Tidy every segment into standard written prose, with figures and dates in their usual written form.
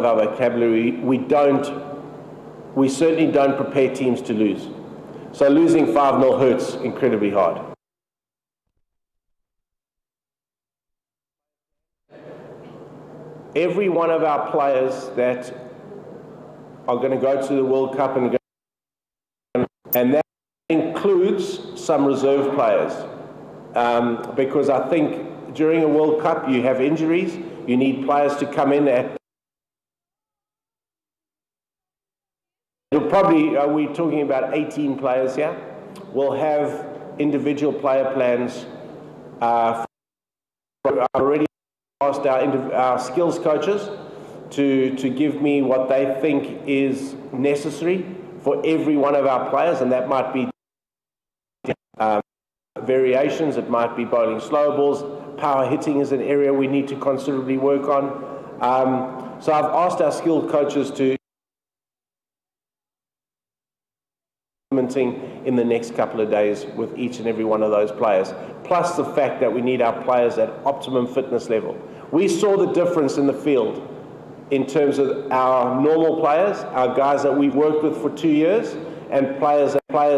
our vocabulary, we certainly don't prepare teams to lose. So losing 5-0 hurts incredibly hard. Every one of our players that are going to go to the World Cup and that includes some reserve players, because I think during a World Cup you have injuries, you need players to come in at probably, we're talking about 18 players here. We'll have individual player plans. Already asked our skills coaches to give me what they think is necessary for every one of our players, and that might be variations, it might be bowling slow balls, power hitting is an area we need to considerably work on. So I've asked our skilled coaches to implementing in the next couple of days with each and every one of those players, plus the fact that we need our players at optimum fitness level. We saw the difference in the field in terms of our normal players, our guys that we've worked with for 2 years, and players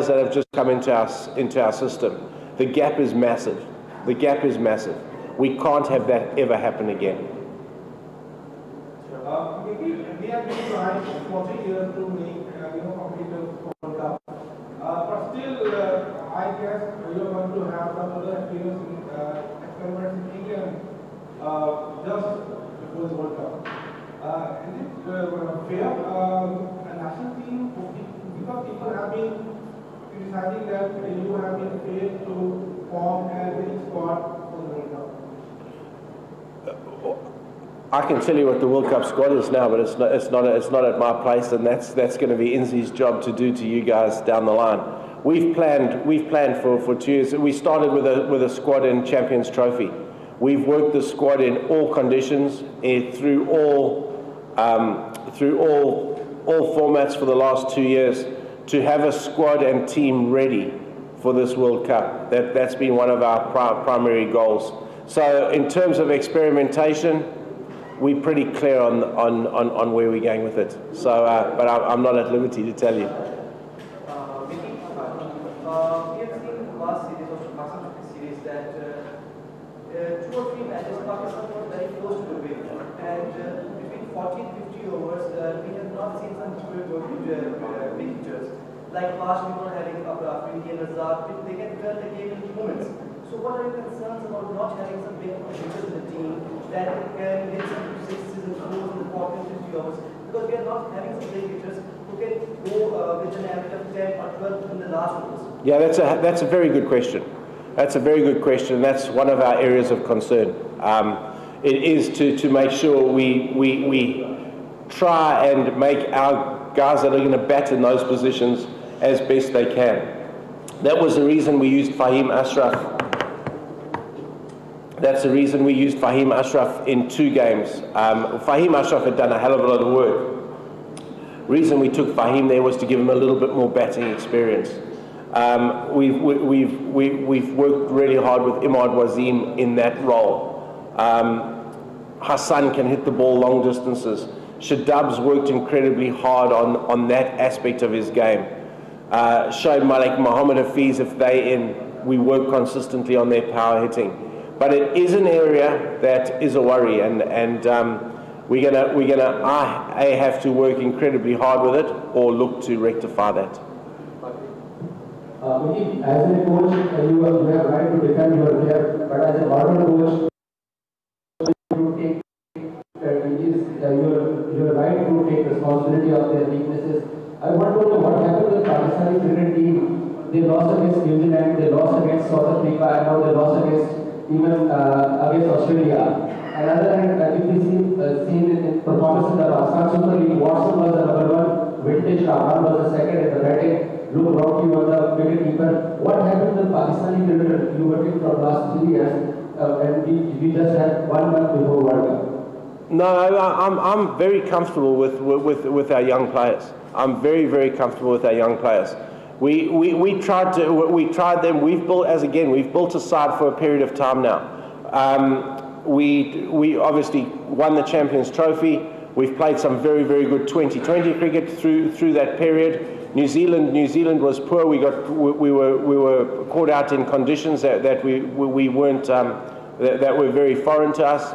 that have just come into our system. The gap is massive. The gap is massive. We can't have that ever happen again. Maybe we have been trying for 3 years to make competitive World Cup, but still, I guess you're going to have some other experience in experiments in England just before the World Cup. Is it fair a national team, because people have been criticizing that you have been failed to form as a squad for the World Cup? I can tell you what the World Cup squad is now, but it's not at my place, and that's going to be Inzi's job to do to you guys down the line. We've planned for 2 years. We started with a squad in Champions Trophy. We've worked the squad in all conditions, through all formats for the last 2 years, to have a squad and team ready for this World Cup. That's been one of our primary goals. So in terms of experimentation, we're pretty clear on where we're going with it. So, but I'm not at liberty to tell you. We have seen in the last series of Pakistan series that 2 or 3 matches Pakistan was very close to the win, and between 40 and 50 overs, we have not seen some big hitters. Like last, we were having Afridi and Asad, they can turn the game in moments. So what are your concerns about not having some big hitters in the team that can get some 6s and 4s in the 40 and 50 overs? Because we are not having some big hitters who can go with an average of 10 or 12 in the last overs. Yeah, that's a very good question. That's a very good question. That's one of our areas of concern. It is to make sure we try and make our guys that are going to bat in those positions as best they can. That was the reason we used Fahim Ashraf. That's the reason we used Fahim Ashraf in 2 games. Fahim Ashraf had done a hell of a lot of work. The reason we took Fahim there was to give him a little bit more batting experience. We've worked really hard with Imad Wasim in that role. Hassan can hit the ball long distances. Shadab's worked incredibly hard on that aspect of his game. Shoaib Malik, Mohammed Hafiz, if they we work consistently on their power hitting. But it is an area that is a worry, and we're gonna I have to work incredibly hard with it, or look to rectify that. Maybe as a coach, you have right to defend your player, but as a modern coach, you take your right to take responsibility of their weaknesses. I want to know what happened with the Pakistani cricket team. They lost against New Zealand, they lost against South Africa, and now they lost against against Australia. Another hand, if we seen in performance in the Pakistan Super League, Watson was the #1, Vintage Rahman was the second in the batting. Luke Rocky was the wicket keeper. What happened to the Pakistani cricket you working from last 3 years, and we just had 1 month before World Cup? No, I'm very comfortable with our young players. I'm very comfortable with our young players. We tried them. We've built a side for a period of time now. We obviously won the Champions Trophy. We've played some very, very good 2020 cricket through that period. New Zealand was poor. We were caught out in conditions that we weren't that were very foreign to us.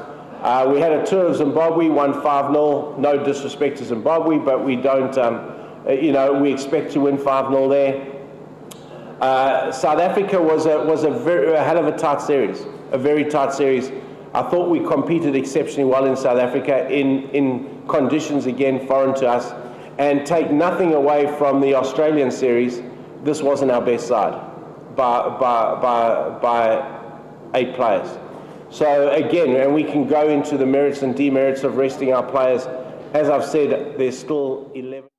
We had a tour of Zimbabwe, won 5-0. No disrespect to Zimbabwe, but we don't. We expect to win 5-0 there. South Africa was a hell of a tight series, a very tight series. I thought we competed exceptionally well in South Africa in conditions, again, foreign to us. And take nothing away from the Australian series, this wasn't our best side by 8 players. So again, and we can go into the merits and demerits of resting our players. As I've said, there's still 11.